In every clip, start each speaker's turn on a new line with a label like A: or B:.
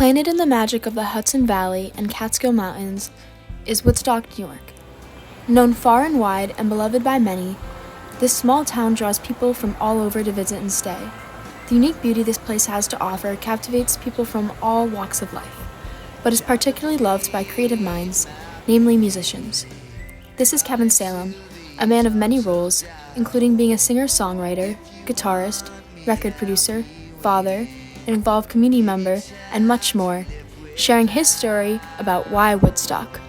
A: Planted in the magic of the Hudson Valley and Catskill Mountains is Woodstock, New York. Known far and wide and beloved by many, this small town draws people from all over to visit and stay. The unique beauty this place has to offer captivates people from all walks of life, but is particularly loved by creative minds, namely musicians. This is Kevin Salem, a man of many roles, including being a singer-songwriter, guitarist, record producer, father, an involved community member, and much more, sharing his story about why Woodstock.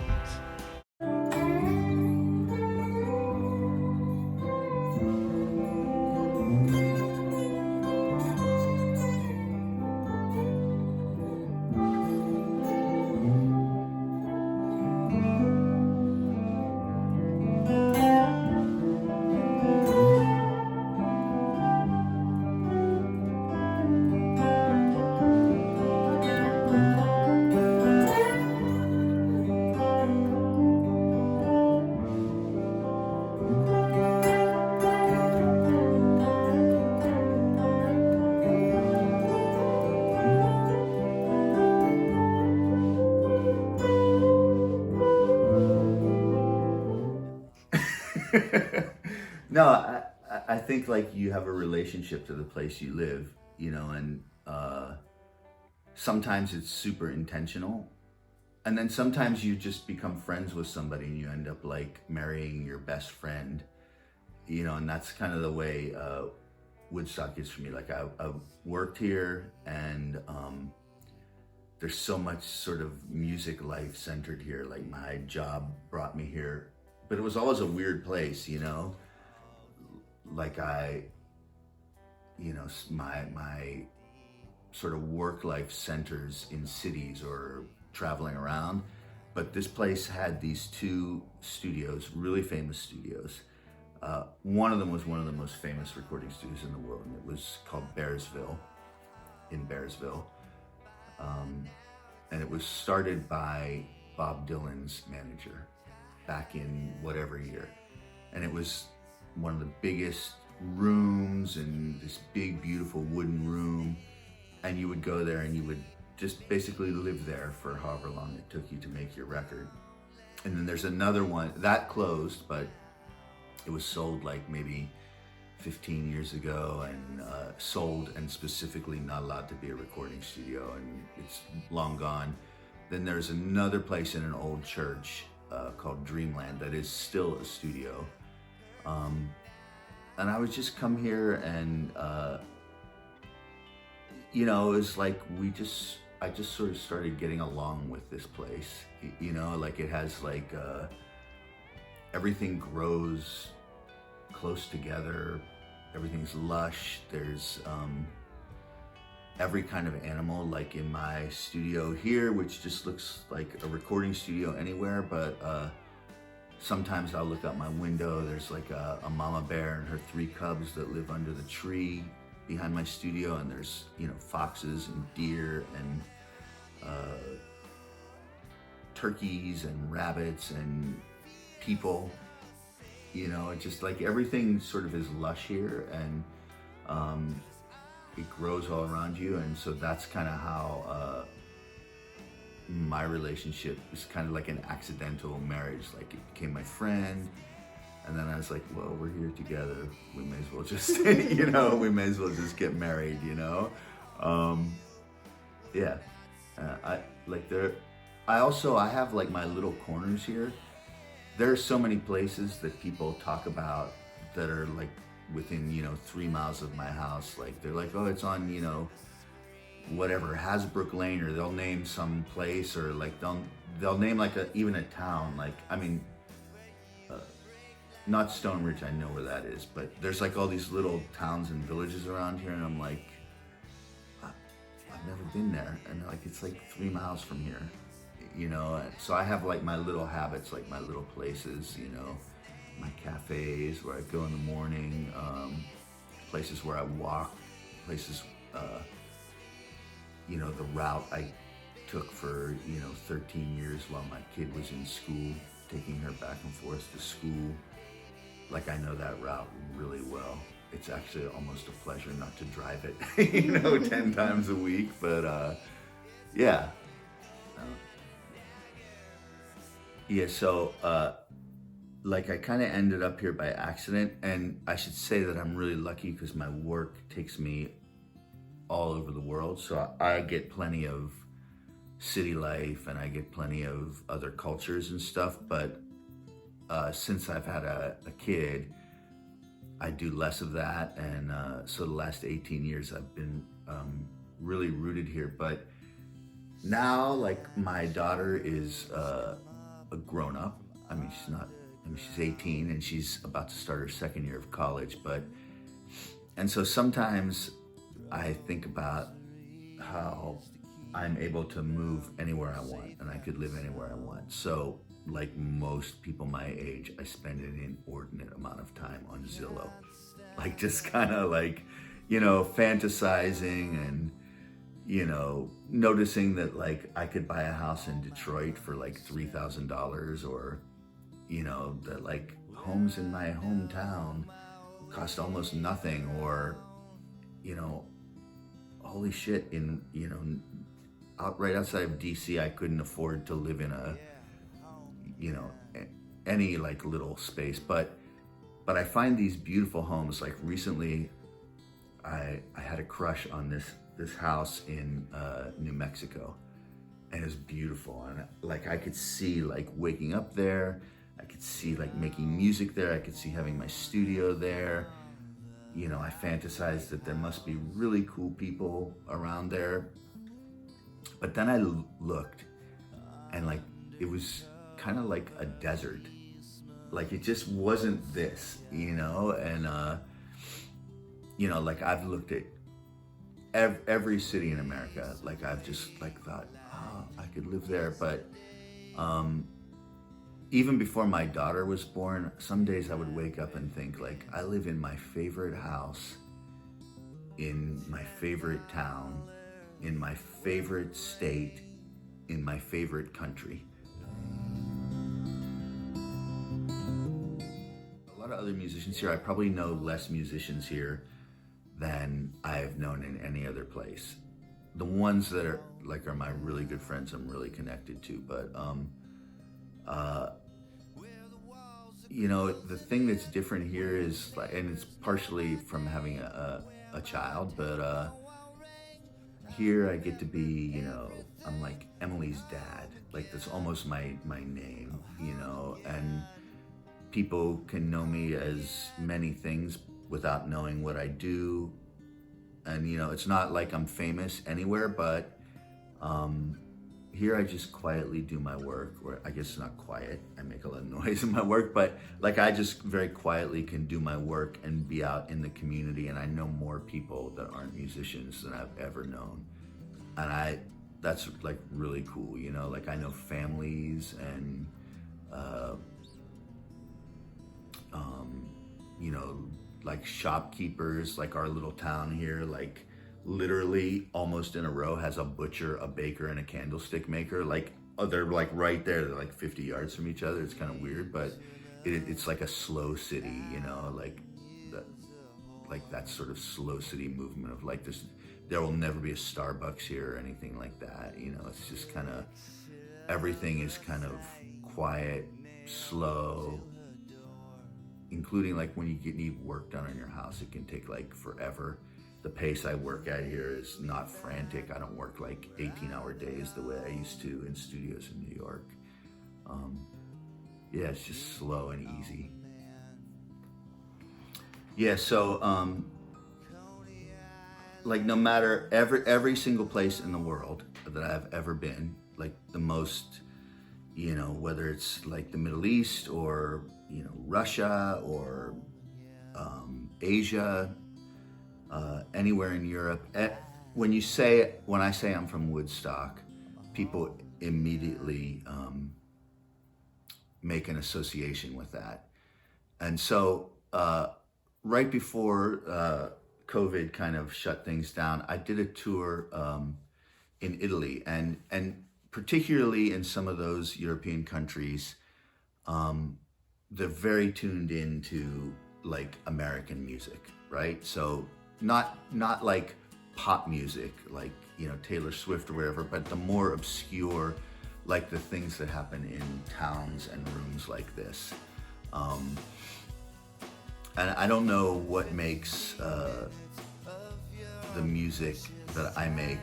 B: No, I think like you have a relationship to the place you live, and sometimes it's super intentional. And then sometimes you just become friends with somebody and you end up like marrying your best friend, and that's kind of the way Woodstock is for me. Like I've worked here and there's so much sort of music life centered here. Like my job brought me here, but it was always a weird place, like my sort of work life centers in cities or traveling around. But this place had these two studios, really famous studios. One of them was one of the most famous recording studios in the world, and it was called Bearsville, in Bearsville. And it was started by Bob Dylan's manager back in whatever year. And it was one of the biggest rooms and this big, beautiful wooden room. And you would go there and you would just basically live there for however long it took you to make your record. And then there's another one that closed, but it was sold like maybe 15 years ago and sold and specifically not allowed to be a recording studio, and it's long gone. Then there's another place in an old church called Dreamland that is still a studio. And I would just come here and, it was like I just sort of started getting along with this place. Like it has like, everything grows close together. Everything's lush. There's every kind of animal, like in my studio here, which just looks like a recording studio anywhere, but sometimes I'll look out my window, there's like a mama bear and her 3 cubs that live under the tree behind my studio, and there's, foxes and deer and turkeys and rabbits and people. It's just like everything sort of is lush here, and it grows all around you. And so that's kind of how my relationship is kind of like an accidental marriage. Like it became my friend, and then I was like, well, we're here together, we may as well just we may as well just get married. I have like my little corners here. There are so many places that people talk about that are like within 3 miles of my house. Like they're like, oh, it's on whatever, Hasbrook Lane, or they'll name some place, or like they'll name like even a town. Like not Stone Ridge, I know where that is, but there's like all these little towns and villages around here, and I'm like, I've never been there, and like it's like 3 miles from here. So I have like my little habits, like my little places, my cafes where I go in the morning, places where I walk, places, the route I took for, 13 years while my kid was in school, taking her back and forth to school. Like I know that route really well. It's actually almost a pleasure not to drive it, 10 times a week, but Yeah. Uh, yeah, so like I kind of ended up here by accident, and I should say that I'm really lucky because my work takes me all over the world. So I get plenty of city life and I get plenty of other cultures and stuff. But since I've had a kid, I do less of that. And so the last 18 years, I've been really rooted here. But now, like, my daughter is a grown up. I mean, she's not, I mean, she's 18 and she's about to start her second year of college. And so sometimes I think about how I'm able to move anywhere I want and I could live anywhere I want. So, like most people my age, I spend an inordinate amount of time on Zillow. Like, just kind of like, fantasizing and, noticing that like I could buy a house in Detroit for like $3,000, or, that like homes in my hometown cost almost nothing, or, holy shit, right outside of DC, I couldn't afford to live in any like little space, but I find these beautiful homes. Like recently, I had a crush on this house in New Mexico, and it was beautiful. And like I could see like waking up there, I could see like making music there, I could see having my studio there. I fantasized that there must be really cool people around there. But then I looked, and like it was kind of like a desert. Like it just wasn't this, and like I've looked at every city in America. Like I've just like thought, oh, I could live there. But even before my daughter was born, some days I would wake up and think like, I live in my favorite house, in my favorite town, in my favorite state, in my favorite country. A lot of other musicians here, I probably know less musicians here than I've known in any other place. The ones that are my really good friends, I'm really connected to. But the thing that's different here is, and it's partially from having a child, but here I get to be, I'm like Emily's dad. Like that's almost my name, and people can know me as many things without knowing what I do. And, it's not like I'm famous anywhere, but here I just quietly do my work, or I guess it's not quiet, I make a lot of noise in my work, but like I just very quietly can do my work and be out in the community, and I know more people that aren't musicians than I've ever known. And that's like really cool, like I know families and, like shopkeepers, like our little town here, like literally almost in a row has a butcher, a baker, and a candlestick maker. Like, they're like right there. They're like 50 yards from each other. It's kind of weird, but it's like a slow city, like that sort of slow city movement of like this. There will never be a Starbucks here or anything like that. It's just kind of, everything is kind of quiet, slow, including like when you need work done on your house, it can take like forever. The pace I work at here is not frantic. I don't work like 18-hour days the way I used to in studios in New York. Yeah, it's just slow and easy. Yeah, so like no matter every single place in the world that I've ever been, like the most, whether it's like the Middle East or Russia or Asia, anywhere in Europe. When I say I'm from Woodstock, people immediately make an association with that. And so right before COVID kind of shut things down, I did a tour in Italy, and particularly in some of those European countries, they're very tuned into like American music, right? So not like pop music, like, Taylor Swift or whatever, but the more obscure, like the things that happen in towns and rooms like this. And I don't know what makes the music that I make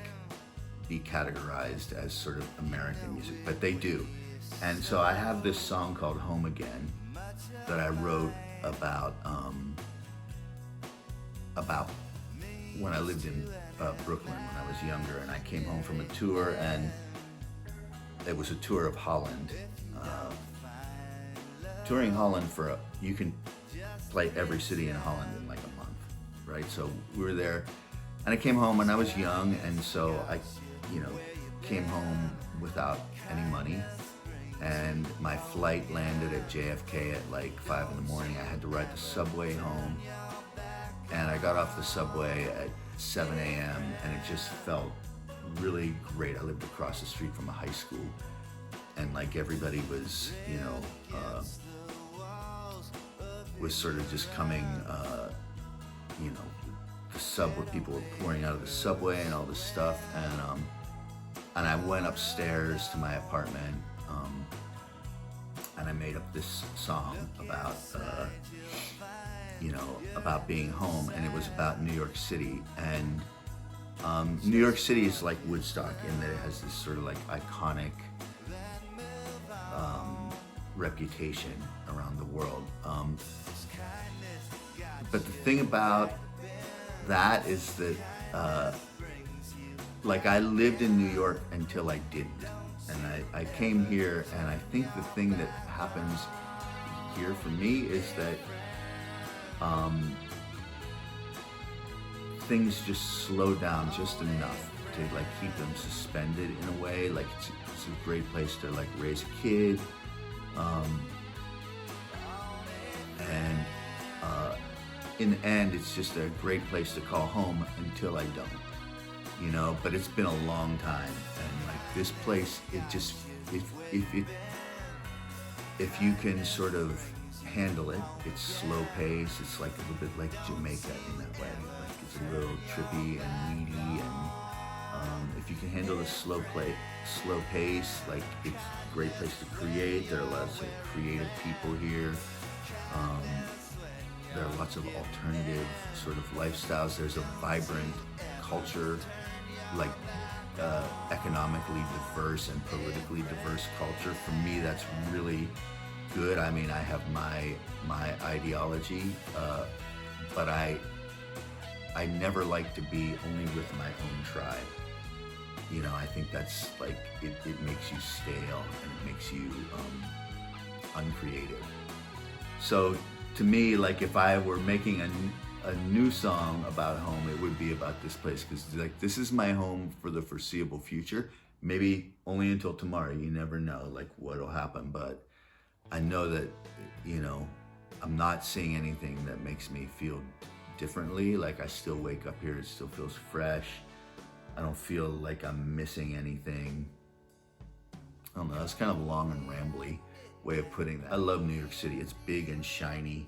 B: be categorized as sort of American music, but they do. And so I have this song called Home Again that I wrote about when I lived in Brooklyn when I was younger, and I came home from a tour, and it was a tour of Holland. Touring Holland you can play every city in Holland in like a month, right? So we were there, and I came home when I was young, and so I, came home without any money, and my flight landed at JFK at like 5 in the morning. I had to ride the subway home, and I got off the subway at 7 a.m. and it just felt really great. I lived across the street from a high school, and like everybody was, was sort of just coming, the subway, people were pouring out of the subway and all this stuff, and I went upstairs to my apartment, and I made up this song about, about being home, and it was about New York City. And New York City is like Woodstock in that it has this sort of like iconic reputation around the world. But the thing about that is that like I lived in New York until I didn't. And I came here, and I think the thing that happens here for me is that things just slow down just enough to like keep them suspended in a way. Like it's a great place to like raise a kid, and in the end, it's just a great place to call home until I don't. But it's been a long time, and like this place, it just, if you can sort of handle it, it's slow pace. It's like a little bit like Jamaica in that way. Like it's a little trippy and weedy, and if you can handle the slow pace, like it's a great place to create. There are lots of creative people here. There are lots of alternative sort of lifestyles. There's a vibrant culture, like economically diverse and politically diverse culture. For me, that's really good. I mean, I have my ideology, but I never like to be only with my own tribe. I think that's like, it makes you stale, and it makes you uncreative. So to me, like if I were making a new song about home, it would be about this place, because like this is my home for the foreseeable future. Maybe only until tomorrow. You never know like what'll happen, but I know that I'm not seeing anything that makes me feel differently. Like I still wake up here, it still feels fresh. I don't feel like I'm missing anything. I don't know, that's kind of a long and rambly way of putting that. I love New York City. It's big and shiny.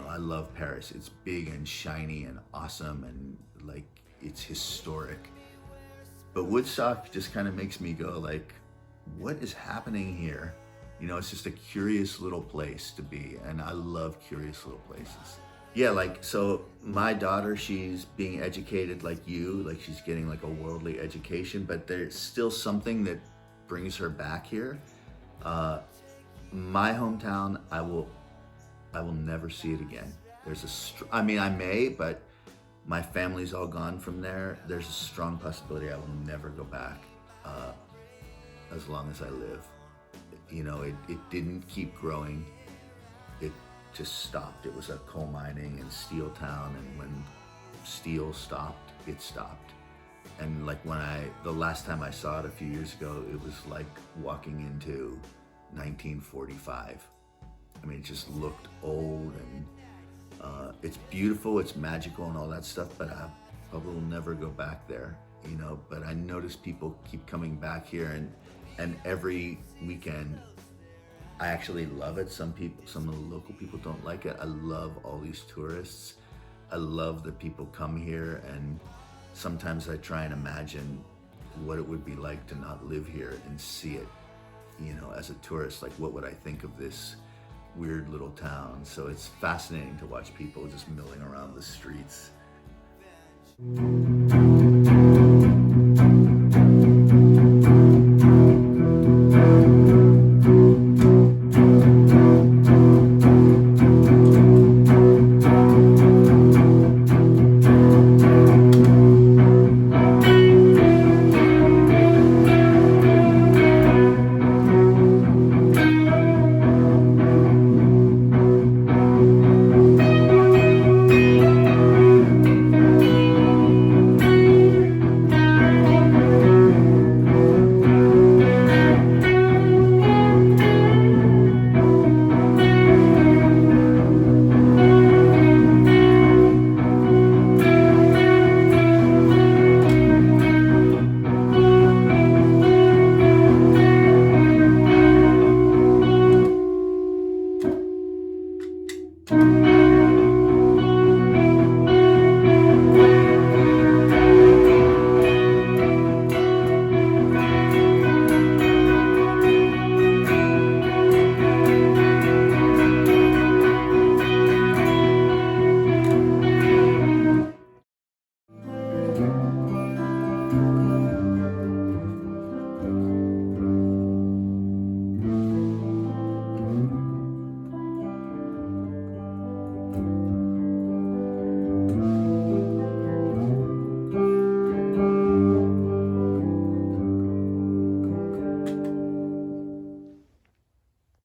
B: I love Paris. It's big and shiny and awesome, and like it's historic. But Woodstock just kind of makes me go like, what is happening here? It's just a curious little place to be, and I love curious little places. Yeah, like, so my daughter, she's being educated like you, like she's getting like a worldly education, but there's still something that brings her back here. My hometown, I will never see it again. I may, but my family's all gone from there. There's a strong possibility I will never go back as long as I live. It didn't keep growing. It just stopped. It was a coal mining and steel town, and when steel stopped, it stopped. And like the last time I saw it a few years ago, it was like walking into 1945. I mean, it just looked old, and it's beautiful, it's magical and all that stuff, but I probably will never go back there, but I notice people keep coming back here, and every weekend, I actually love it. Some of the local people don't like it. I love all these tourists. I love that people come here, and sometimes I try and imagine what it would be like to not live here and see it, as a tourist. Like, what would I think of this weird little town? So it's fascinating to watch people just milling around the streets.